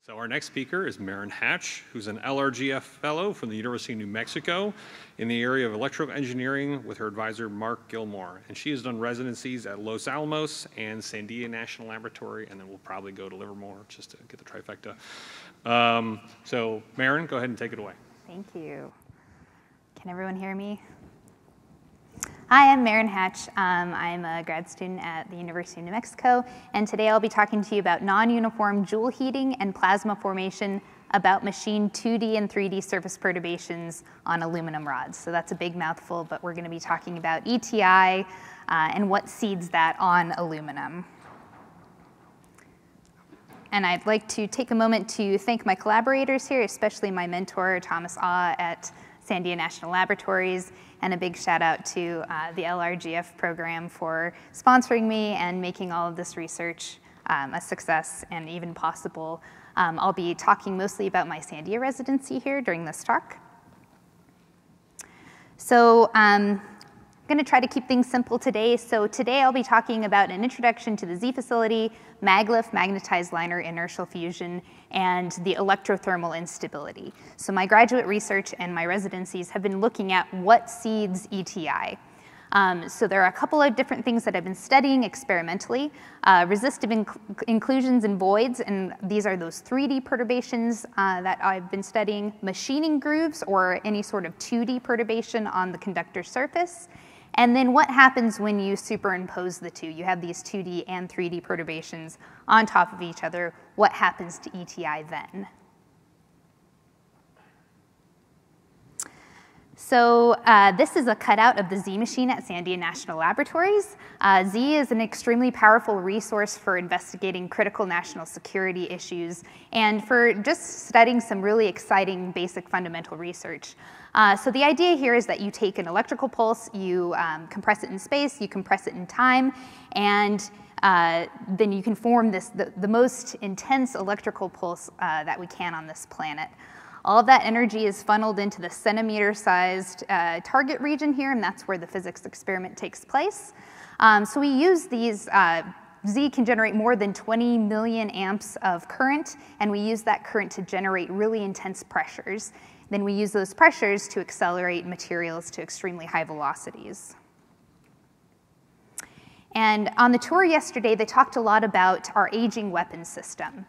So our next speaker is Maren, who's an LRGF fellow from the University of New Mexico in the area of electrical engineering with her advisor, Mark Gilmore. And she has done residencies at Los Alamos and Sandia National Laboratory, and then we'll probably go to Livermore just to get the trifecta. So Maren, go ahead and take it away. Thank you. Can everyone hear me? Hi, I'm Maren Hatch. I'm a grad student at the University of New Mexico, and today I'll be talking to you about non-uniform Joule heating and plasma formation about machine 2D and 3D surface perturbations on aluminum rods. So that's a big mouthful, but we're going to be talking about ETI and what seeds that on aluminum. And I'd like to take a moment to thank my collaborators here, especially my mentor, Thomas Ah at Sandia National Laboratories, and a big shout out to the LRGF program for sponsoring me and making all of this research a success and even possible. I'll be talking mostly about my Sandia residency here during this talk. So I'm going to try to keep things simple today. So today I'll be talking about an introduction to the Z facility, maglev, magnetized liner inertial fusion, and the electrothermal instability. So my graduate research and my residencies have been looking at what seeds ETI. So there are a couple of different things that I've been studying experimentally. Resistive inclusions and voids, and these are those 3D perturbations that I've been studying. Machining grooves, or any sort of 2D perturbation on the conductor surface. And then what happens when you superimpose the two? You have these 2D and 3D perturbations on top of each other. What happens to ETI then? So this is a cutout of the Z machine at Sandia National Laboratories. Z is an extremely powerful resource for investigating critical national security issues and for just studying some really exciting basic fundamental research. So the idea here is that you take an electrical pulse, you compress it in space, you compress it in time, and then you can form the most intense electrical pulse that we can on this planet. All of that energy is funneled into the centimeter-sized target region here, and that's where the physics experiment takes place. So we use these, Z can generate more than 20 million amps of current, and we use that current to generate really intense pressures. Then we use those pressures to accelerate materials to extremely high velocities. And on the tour yesterday, they talked a lot about our aging weapons system.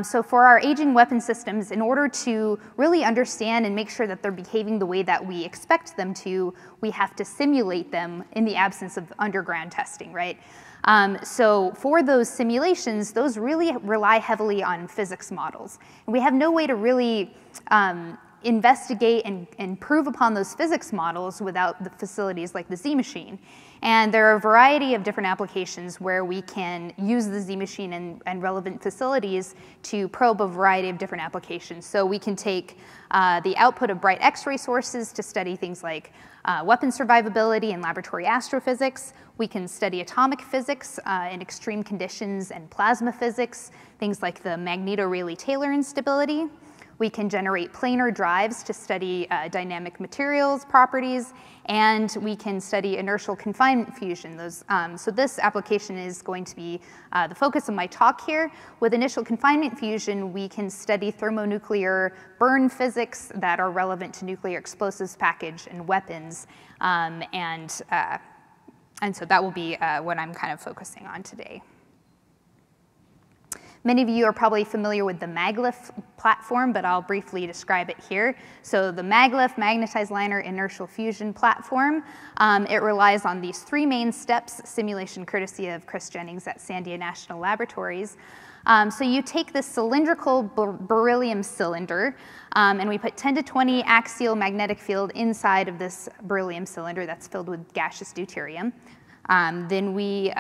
So for our aging weapon systems, in order to really understand and make sure that they're behaving the way that we expect them to, we have to simulate them in the absence of underground testing, right? So for those simulations, those really rely heavily on physics models. And we have no way to really investigate and prove upon those physics models without the facilities like the Z machine. And there are a variety of different applications where we can use the Z machine and relevant facilities to probe a variety of different applications. So we can take the output of bright X-ray sources to study things like weapon survivability and laboratory astrophysics. We can study atomic physics in extreme conditions and plasma physics, things like the magneto-Rayleigh-Taylor instability. We can generate planar drives to study dynamic materials properties, and we can study inertial confinement fusion. So this application is going to be the focus of my talk here. With inertial confinement fusion, we can study thermonuclear burn physics that are relevant to nuclear explosives package and weapons, and so that will be what I'm kind of focusing on today. Many of you are probably familiar with the maglev platform, but I'll briefly describe it here. So the maglev, magnetized liner inertial fusion platform, it relies on these three main steps, simulation courtesy of Chris Jennings at Sandia National Laboratories. So you take this cylindrical beryllium cylinder, and we put 10 to 20 axial magnetic field inside of this beryllium cylinder that's filled with gaseous deuterium. Then we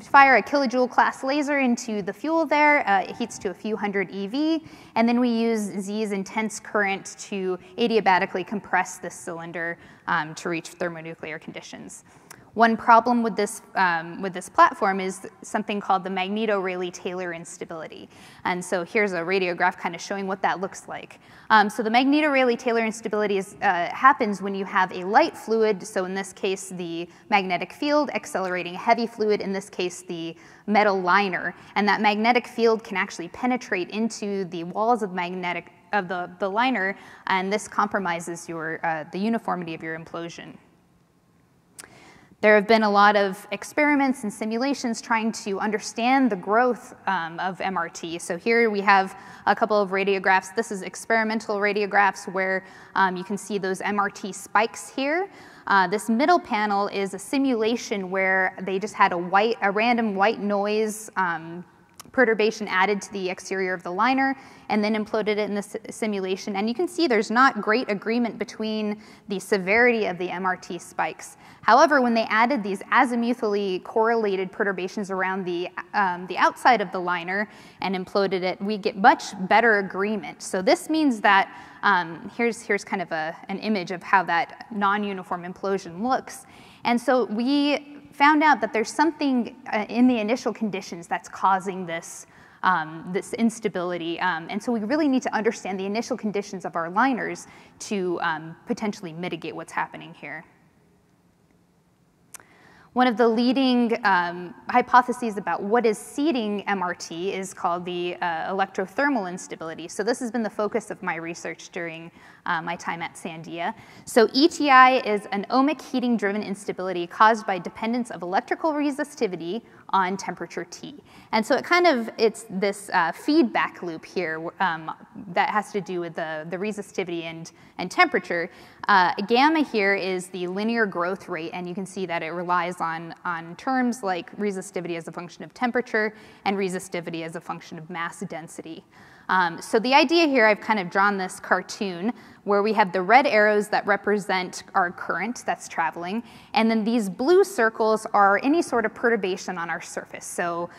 fire a kilojoule class laser into the fuel there. It heats to a few hundred EV, and then we use Z's intense current to adiabatically compress this cylinder to reach thermonuclear conditions. One problem with this platform is something called the magneto-Rayleigh-Taylor instability. And so here's a radiograph kind of showing what that looks like. So the magneto-Rayleigh-Taylor instability happens when you have a light fluid, so in this case the magnetic field accelerating a heavy fluid, in this case the metal liner, and that magnetic field can actually penetrate into the walls of the liner, and this compromises the uniformity of your implosion. There have been a lot of experiments and simulations trying to understand the growth of MRT. So here we have a couple of radiographs. This is experimental radiographs where you can see those MRT spikes here. This middle panel is a simulation where they just had a random white noise perturbation added to the exterior of the liner and then imploded it in the simulation. And you can see there's not great agreement between the severity of the MRT spikes. However, when they added these azimuthally correlated perturbations around the outside of the liner and imploded it, we get much better agreement. So this means that, here's kind of an image of how that non-uniform implosion looks. And so we found out that there's something in the initial conditions that's causing this instability. And so we really need to understand the initial conditions of our liners to potentially mitigate what's happening here. One of the leading hypotheses about what is seeding MRT is called the electrothermal instability. So this has been the focus of my research during my time at Sandia. So ETI is an ohmic heating-driven instability caused by dependence of electrical resistivity on temperature T. And so it's this feedback loop here that has to do with the resistivity and temperature. Gamma here is the linear growth rate, and you can see that it relies on terms like resistivity as a function of temperature and resistivity as a function of mass density. So the idea here, I've kind of drawn this cartoon where we have the red arrows that represent our current that's traveling, and then these blue circles are any sort of perturbation on our surface, so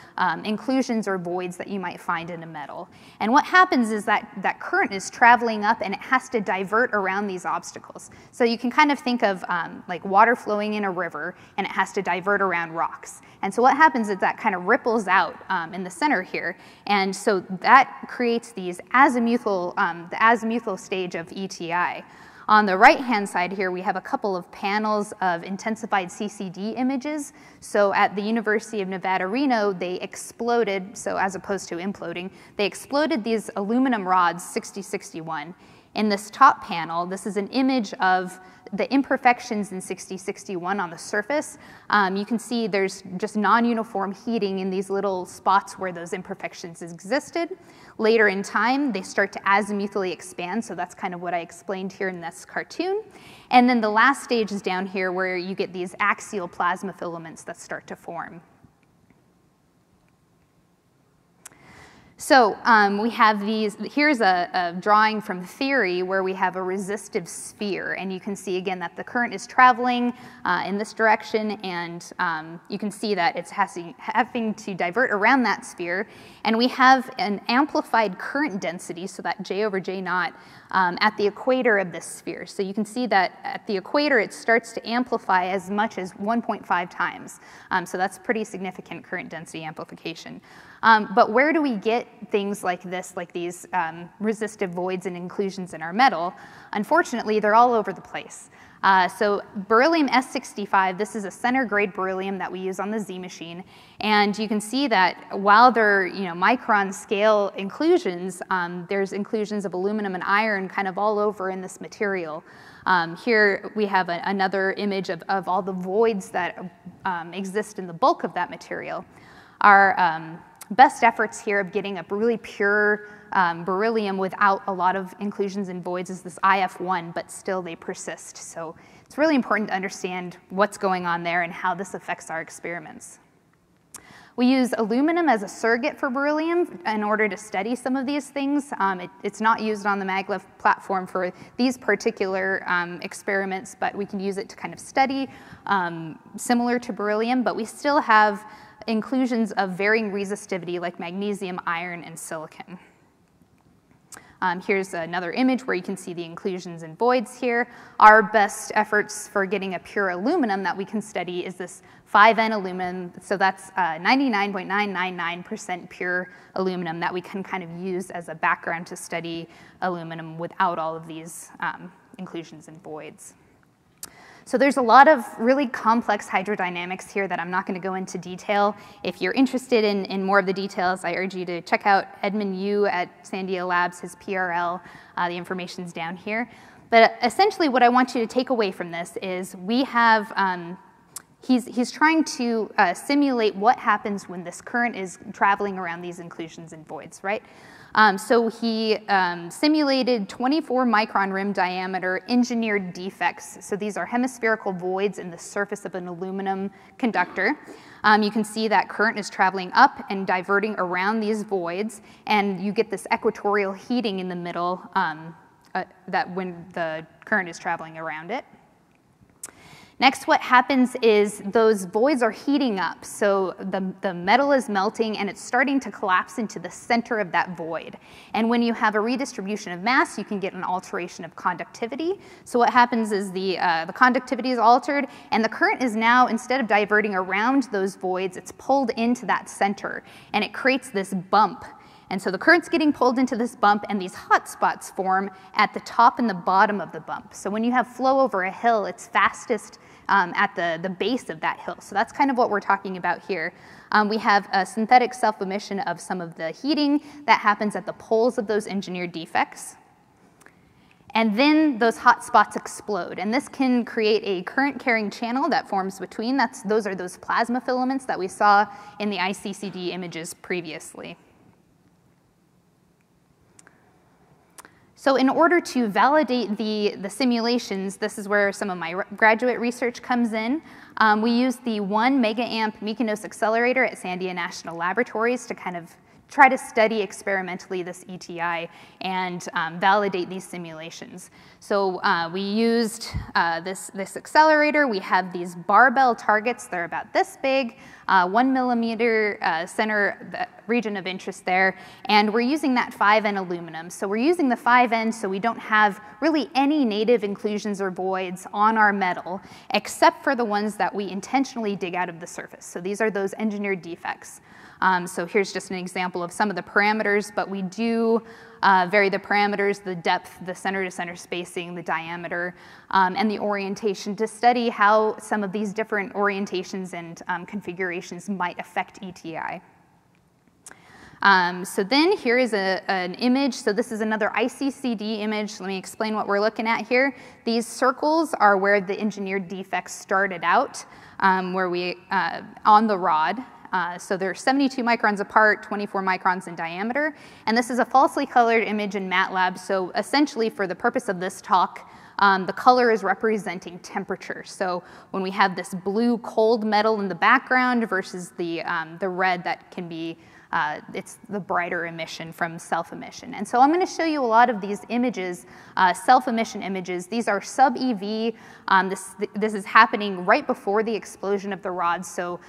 inclusions or voids that you might find in a metal. And what happens is that current is traveling up and it has to divert around these obstacles. So you can kind of think of like water flowing in a river and it has to divert around rocks. And so what happens is that kind of ripples out in the center here, and so that creates these azimuthal, the azimuthal stage of ETI. On the right-hand side here, we have a couple of panels of intensified CCD images. So at the University of Nevada, Reno, they exploded, so as opposed to imploding, they exploded these aluminum rods 6061. In this top panel, this is an image of the imperfections in 6061 on the surface. You can see there's just non-uniform heating in these little spots where those imperfections existed. Later in time, they start to azimuthally expand, so that's kind of what I explained here in this cartoon. And then the last stage is down here where you get these axial plasma filaments that start to form. So we have these, here's a drawing from theory where we have a resistive sphere, and you can see again that the current is traveling in this direction, and you can see that it's having to divert around that sphere, and we have an amplified current density, so that J over J naught, at the equator of this sphere. So you can see that at the equator it starts to amplify as much as 1.5 times. So that's pretty significant current density amplification. But where do we get things like this, like these resistive voids and inclusions in our metal? Unfortunately, they're all over the place. So beryllium S65, this is a center grade beryllium that we use on the Z machine, and you can see that while they're micron scale inclusions, there's inclusions of aluminum and iron kind of all over in this material. Here we have another image of all the voids that exist in the bulk of that material. Our best efforts here of getting a really pure beryllium without a lot of inclusions and voids is this IF1, but still they persist. So it's really important to understand what's going on there and how this affects our experiments. We use aluminum as a surrogate for beryllium in order to study some of these things. It's not used on the maglev platform for these particular experiments, but we can use it to kind of study similar to beryllium, but we still have inclusions of varying resistivity like magnesium, iron, and silicon. Here's another image where you can see the inclusions and voids here. Our best efforts for getting a pure aluminum that we can study is this 5N aluminum. So that's 99.999% pure aluminum that we can kind of use as a background to study aluminum without all of these inclusions and voids. So there's a lot of really complex hydrodynamics here that I'm not going to go into detail. If you're interested in more of the details, I urge you to check out Edmund Yu at Sandia Labs, his PRL. The information's down here. But essentially what I want you to take away from this is we have, he's trying to simulate what happens when this current is traveling around these inclusions and voids, right? So he simulated 24 micron rim diameter engineered defects. So these are hemispherical voids in the surface of an aluminum conductor. You can see that current is traveling up and diverting around these voids, and you get this equatorial heating in the middle that when the current is traveling around it. Next, what happens is those voids are heating up. So the metal is melting and it's starting to collapse into the center of that void. And when you have a redistribution of mass, you can get an alteration of conductivity. So what happens is the conductivity is altered, and the current is now, instead of diverting around those voids, it's pulled into that center, and it creates this bump. And so the current's getting pulled into this bump, and these hot spots form at the top and the bottom of the bump. So when you have flow over a hill, it's fastest at the base of that hill. So that's kind of what we're talking about here. We have a synthetic self-emission of some of the heating that happens at the poles of those engineered defects. And then those hot spots explode. And this can create a current-carrying channel that forms between. Those are those plasma filaments that we saw in the ICCD images previously. So in order to validate the simulations, this is where some of my graduate research comes in. We use the 1 megaamp Mykonos accelerator at Sandia National Laboratories to kind of try to study experimentally this ETI and validate these simulations. So we used this accelerator. We have these barbell targets. They're about this big, 1 millimeter center region of interest there. And we're using that 5N aluminum. So we're using the 5N so we don't have really any native inclusions or voids on our metal, except for the ones that we intentionally dig out of the surface. So these are those engineered defects. So here's just an example of some of the parameters, but we do vary the parameters, the depth, the center-to-center spacing, the diameter, and the orientation to study how some of these different orientations and configurations might affect ETI. So then here is an image. So this is another ICCD image. Let me explain what we're looking at here. These circles are where the engineered defects started out, where we on the rod. So they're 72 microns apart, 24 microns in diameter. And this is a falsely colored image in MATLAB. So essentially, for the purpose of this talk, the color is representing temperature. So when we have this blue cold metal in the background versus the red that can be, it's the brighter emission from self-emission. And so I'm going to show you a lot of these images, self-emission images. These are sub-EV. This is happening right before the explosion of the rod. So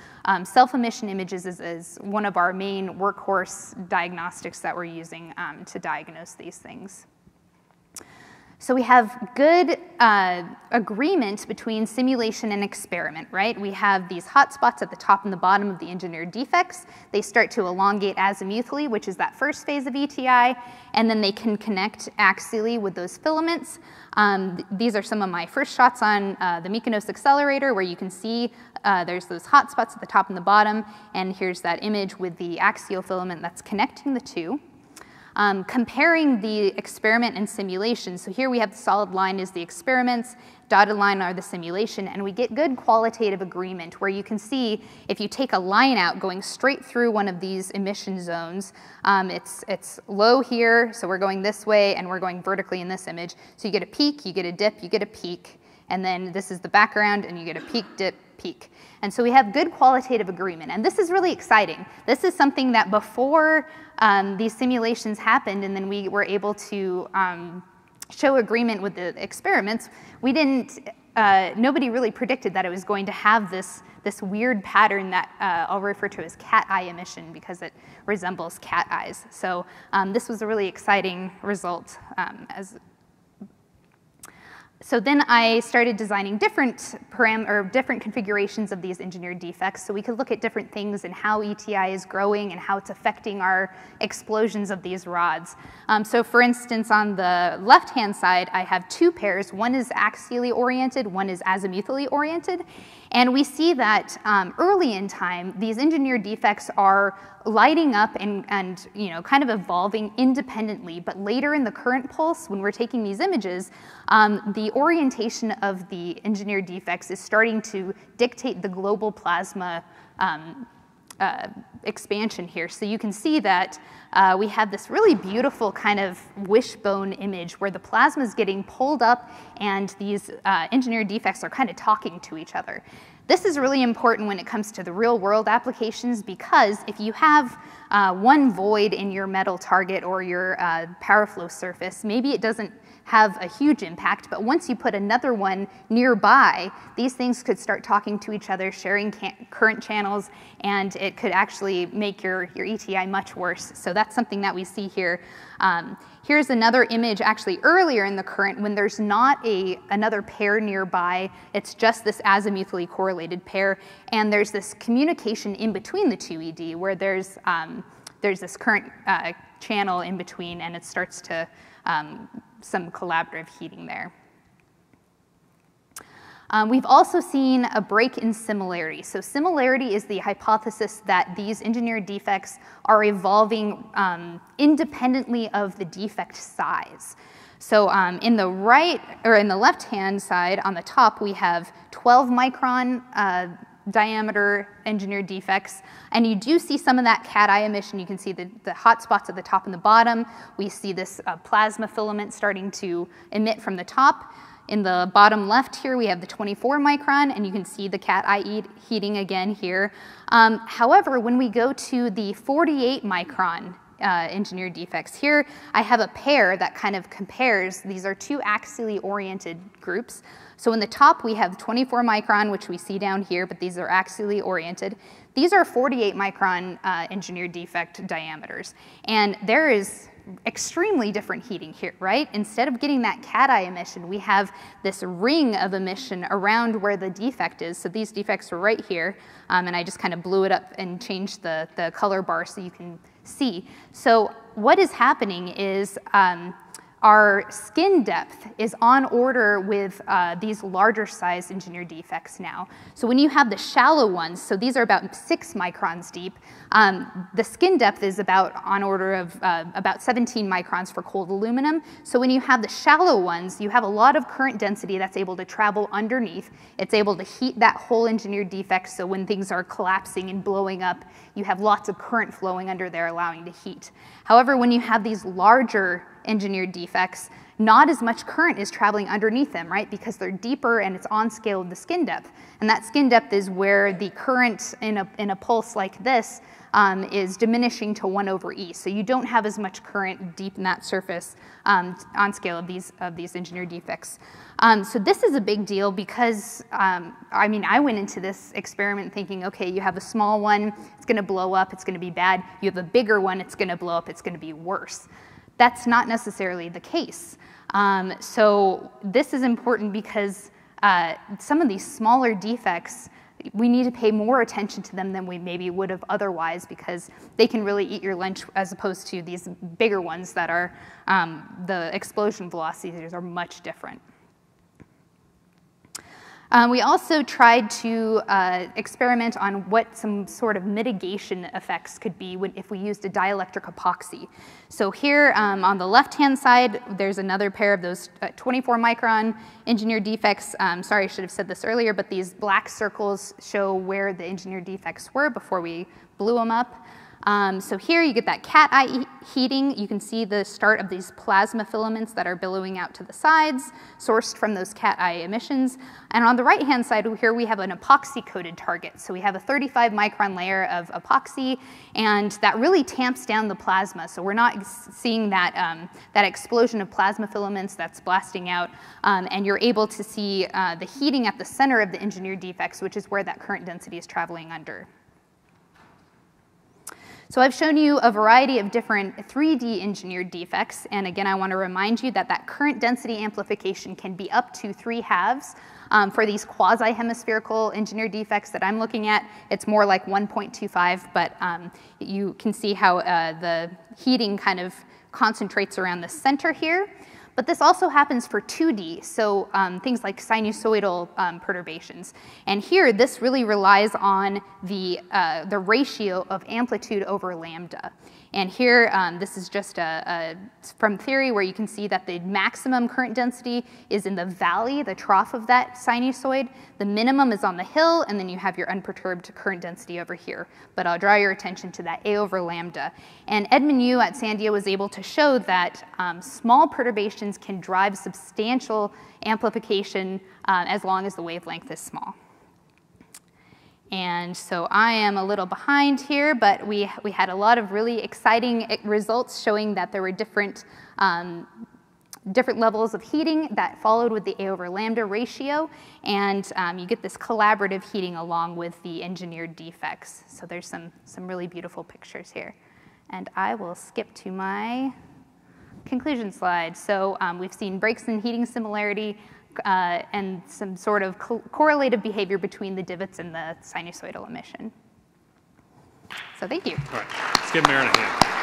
self-emission images is one of our main workhorse diagnostics that we're using to diagnose these things. So we have good agreement between simulation and experiment, right? We have these hot spots at the top and the bottom of the engineered defects. They start to elongate azimuthally, which is that first phase of ETI, and then they can connect axially with those filaments. These are some of my first shots on the Mykonos accelerator, where you can see there's those hot spots at the top and the bottom, and here's that image with the axial filament that's connecting the two. Comparing the experiment and simulation. So here we have the solid line is the experiments, dotted line are the simulation, and we get good qualitative agreement where you can see if you take a line out going straight through one of these emission zones, it's low here, so we're going this way, and we're going vertically in this image. So you get a peak, you get a dip, you get a peak, and then this is the background, and you get a peak, dip, peak. And so we have good qualitative agreement, and this is really exciting. This is something that before these simulations happened and then we were able to show agreement with the experiments, we didn't nobody really predicted that it was going to have this weird pattern that I'll refer to as cat eye emission because it resembles cat eyes. So this was a really exciting result. So then I started designing different configurations of these engineered defects so we could look at different things and how ETI is growing and how it's affecting our explosions of these rods. So for instance, on the left-hand side, I have two pairs. One is axially oriented, one is azimuthally oriented. And we see that early in time, these engineered defects are lighting up and kind of evolving independently. But later in the current pulse, when we're taking these images, the orientation of the engineered defects is starting to dictate the global plasma expansion here. So you can see that we have this really beautiful kind of wishbone image where the plasma is getting pulled up and these engineered defects are kind of talking to each other. This is really important when it comes to the real world applications because if you have one void in your metal target or your power flow surface, maybe it doesn't have a huge impact, but once you put another one nearby, these things could start talking to each other, sharing current channels, and it could actually make your ETI much worse. So that's something that we see here. Here's another image actually earlier in the current when there's not another pair nearby, it's just this azimuthally correlated pair, and there's this communication in between the two ED where there's this current channel in between and it starts to some collaborative heating there. We've also seen a break in similarity. So similarity is the hypothesis that these engineered defects are evolving independently of the defect size. So in the left-hand side on the top, we have 12 micron diameter engineered defects, and you do see some of that cat eye emission. You can see the hot spots at the top and the bottom. We see this plasma filament starting to emit from the top. In the bottom left here, we have the 24 micron, and you can see the cat eye heating again here. However, when we go to the 48 micron engineered defects, here I have a pair that kind of compares. These are two axially oriented groups. So in the top, we have 24 micron, which we see down here, but these are axially oriented. These are 48 micron engineered defect diameters. And there is extremely different heating here, right? Instead of getting that cat eye emission, we have this ring of emission around where the defect is. So these defects are right here, and I just kind of blew it up and changed the color bar so you can see. So what is happening is our skin depth is on order with these larger size engineered defects now. So when you have the shallow ones, so these are about 6 microns deep, the skin depth is about on order of about 17 microns for cold aluminum. So when you have the shallow ones, you have a lot of current density that's able to travel underneath. It's able to heat that whole engineered defect, so when things are collapsing and blowing up, you have lots of current flowing under there allowing to heat. However, when you have these larger engineered defects, not as much current is traveling underneath them, right? Because they're deeper and it's on scale of the skin depth. And that skin depth is where the current in a pulse like this is diminishing to 1/E. So you don't have as much current deep in that surface on scale of these engineered defects. So this is a big deal because, I went into this experiment thinking, okay, you have a small one, it's gonna blow up, it's gonna be bad. You have a bigger one, it's gonna blow up, it's gonna be worse. That's not necessarily the case. So this is important because some of these smaller defects, we need to pay more attention to them than we maybe would have otherwise because they can really eat your lunch as opposed to these bigger ones that are, the explosion velocities are much different. We also tried to experiment on what some sort of mitigation effects could be if we used a dielectric epoxy. So here on the left-hand side, there's another pair of those 24 micron engineered defects. Sorry, I should have said this earlier, but these black circles show where the engineered defects were before we blew them up. So here you get that cat eye heating. You can see the start of these plasma filaments that are billowing out to the sides, sourced from those cat eye emissions. And on the right-hand side here, we have an epoxy-coated target. So we have a 35-micron layer of epoxy, and that really tamps down the plasma. So we're not seeing that, that explosion of plasma filaments that's blasting out, and you're able to see the heating at the center of the engineered defects, which is where that current density is traveling under. So I've shown you a variety of different 3D engineered defects, and again, I want to remind you that that current density amplification can be up to 3 halves. For these quasi-hemispherical engineered defects that I'm looking at, it's more like 1.25, but you can see how the heating kind of concentrates around the center here. But this also happens for 2D, so things like sinusoidal perturbations. And here, this really relies on the ratio of amplitude over lambda. And here, this is just from theory where you can see that the maximum current density is in the valley, the trough of that sinusoid. The minimum is on the hill, and then you have your unperturbed current density over here. But I'll draw your attention to that A over lambda. And Edmund Yu at Sandia was able to show that small perturbations can drive substantial amplification as long as the wavelength is small. And so I am a little behind here, but we had a lot of really exciting results showing that there were different levels of heating that followed with the A over lambda ratio, and you get this collaborative heating along with the engineered defects. So there's some really beautiful pictures here. And I will skip to my conclusion slide. So we've seen breaks in heating similarity, and some sort of correlative behavior between the divots and the sinusoidal emission. So thank you. All right, let's give Maren a hand.